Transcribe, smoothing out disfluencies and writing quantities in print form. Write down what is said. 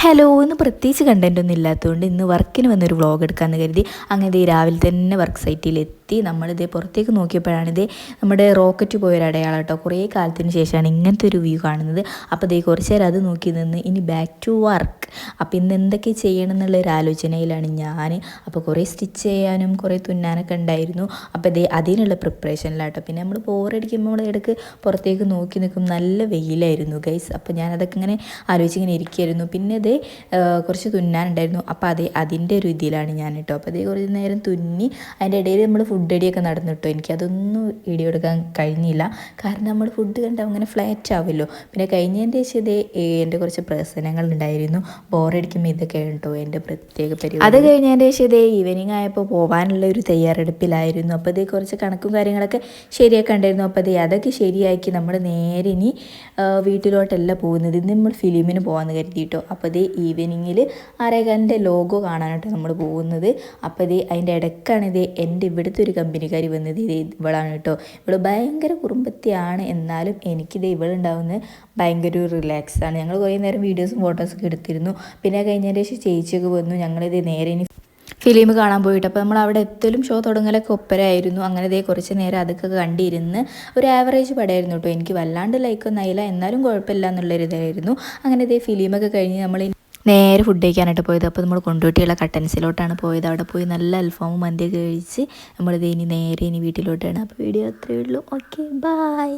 Hello ഇന്ന് പ്രത്യേകിച്ച് കണ്ടൻറ്റൊന്നും ഇല്ലാത്തതുകൊണ്ട് ഇന്ന് വർക്കിന് വന്നൊരു വ്ളോഗ് എടുക്കാമെന്ന് കരുതി. അങ്ങനെ രാവിലെ തന്നെ വർക്ക് സൈറ്റിലെത്തി നമ്മളിതേ പുറത്തേക്ക് നോക്കിയപ്പോഴാണിത് നമ്മുടെ റോക്കറ്റ് പോയൊരു അടയാളം കേട്ടോ. കുറേ കാലത്തിന് ശേഷമാണ് ഇങ്ങനത്തെ ഒരു വ്യൂ കാണുന്നത്. അപ്പോൾ ഇതേ കുറച്ച് നേരം അത് നോക്കി നിന്ന് ഇനി ബാക്ക് ടു വർക്ക്. അപ്പോൾ ഇന്ന് എന്തൊക്കെ ചെയ്യണം എന്നുള്ളൊരു ആലോചനയിലാണ് ഞാൻ. അപ്പോൾ കുറേ സ്റ്റിച്ച് ചെയ്യാനും കുറേ തുന്നാനൊക്കെ ഉണ്ടായിരുന്നു. അപ്പോൾ ഇതേ അതിനുള്ള പ്രിപ്പറേഷനിലാട്ടോ. പിന്നെ നമ്മൾ ബോറടിക്കുമ്പോൾ നമ്മൾ ഇടയ്ക്ക് പുറത്തേക്ക് നോക്കി നിൽക്കും. നല്ല വെയിലായിരുന്നു ഗൈസ്. അപ്പോൾ ഞാനതൊക്കെ ഇങ്ങനെ ആലോചിച്ചിങ്ങനെ ഇരിക്കുകയായിരുന്നു. പിന്നെ ഇത് കുറച്ച് തുന്നാനുണ്ടായിരുന്നു. അപ്പോൾ അതിൻ്റെ ഒരു ഇതിലാണ് ഞാൻ കേട്ടോ. അപ്പോൾ അതേ കുറച്ച് നേരം തുന്നി അതിൻ്റെ ഇടയിൽ നമ്മൾ ഫുഡ് അടിയൊക്കെ നടന്നു കേട്ടോ. എനിക്കതൊന്നും വീഡിയോ എടുക്കാൻ കഴിഞ്ഞില്ല. കാരണം നമ്മൾ ഫുഡ് കണ്ടാൽ അങ്ങനെ ഫ്ലാറ്റ് ആവുമല്ലോ. പിന്നെ കഴിഞ്ഞതിൻ്റെ ശേഷം ഇതേ എൻ്റെ കുറച്ച് പ്രശ്നങ്ങൾ ഉണ്ടായിരുന്നു. ബോറടിക്കുമ്പോൾ ഇതൊക്കെ കേട്ടോ എൻ്റെ പ്രത്യേക പരിപാടി. അത് കഴിഞ്ഞതിൻ്റെ ശേഷം ഇതേ ഈവനിങ് ആയപ്പോൾ പോകാനുള്ള ഒരു തയ്യാറെടുപ്പിലായിരുന്നു. അപ്പോൾ ഇതേ കുറച്ച് കണക്കും കാര്യങ്ങളൊക്കെ ശരിയാക്കി ഉണ്ടായിരുന്നു. അപ്പോൾ അതൊക്കെ ശരിയാക്കി നമ്മൾ നേരെ ഇനി വീട്ടിലോട്ടല്ല പോകുന്നത്. ഇന്ന് നമ്മൾ ഫിലിമിന് പോകാമെന്ന് കരുതിയിട്ടോ. അപ്പോൾ ഈവനിങ്ങിൽ ആരേകാലിൻ്റെ ലോഗോ കാണാനായിട്ട് നമ്മൾ പോകുന്നത്. അപ്പോൾ അതിൻ്റെ ഇടയ്ക്കാണ് എൻ്റെ ഇവിടുത്തെ ഒരു കമ്പനിക്കാർ വന്നത്. ഇവളാണ് കേട്ടോ. ഇവൾ ഭയങ്കര കുറുമ്പത്തിയാണ്. എന്നാലും ഇവളുണ്ടാവുന്നത് ഭയങ്കര ഒരു റിലാക്സാണ്. ഞങ്ങൾ കുറേ നേരം വീഡിയോസും ഫോട്ടോസൊക്കെ എടുത്തിരുന്നു. പിന്നെ കഴിഞ്ഞതിന് ശേഷം ചേച്ചിയൊക്കെ വന്നു. ഞങ്ങളിത് നേരെ ഇനി ഫിലിം കാണാൻ പോയിട്ട്. അപ്പോൾ നമ്മൾ അവിടെ എത്തലും ഷോ തുടങ്ങലൊക്കെ ഒപ്പരായിരുന്നു. അങ്ങനെ കുറച്ച് നേരം അതൊക്കെ കണ്ടിരുന്ന് ഒരു ആവറേജ് പടമായിരുന്നു കേട്ടോ. എനിക്ക് വല്ലാണ്ട് ലൈക്കൊന്നും ആയില്ല, എന്നാലും കുഴപ്പമില്ല എന്നുള്ളൊരിതായിരുന്നു. അങ്ങനെ ഫിലിമൊക്കെ കഴിഞ്ഞ് നമ്മൾ നേരെ ഫുഡ് കഴിക്കാനായിട്ട് പോയത്. അപ്പോൾ നമ്മൾ കൊണ്ടുപോയിട്ടുള്ള കട്ടൻസിലോട്ടാണ് പോയത്. അവിടെ പോയി നല്ല അൽഫാമും മന്തിയൊക്കെ കഴിച്ച് നമ്മളിത് ഇനി നേരെ വീട്ടിലോട്ടാണ്. അപ്പോൾ വീഡിയോ അത്രയേ ഉള്ളൂ. Okay, by.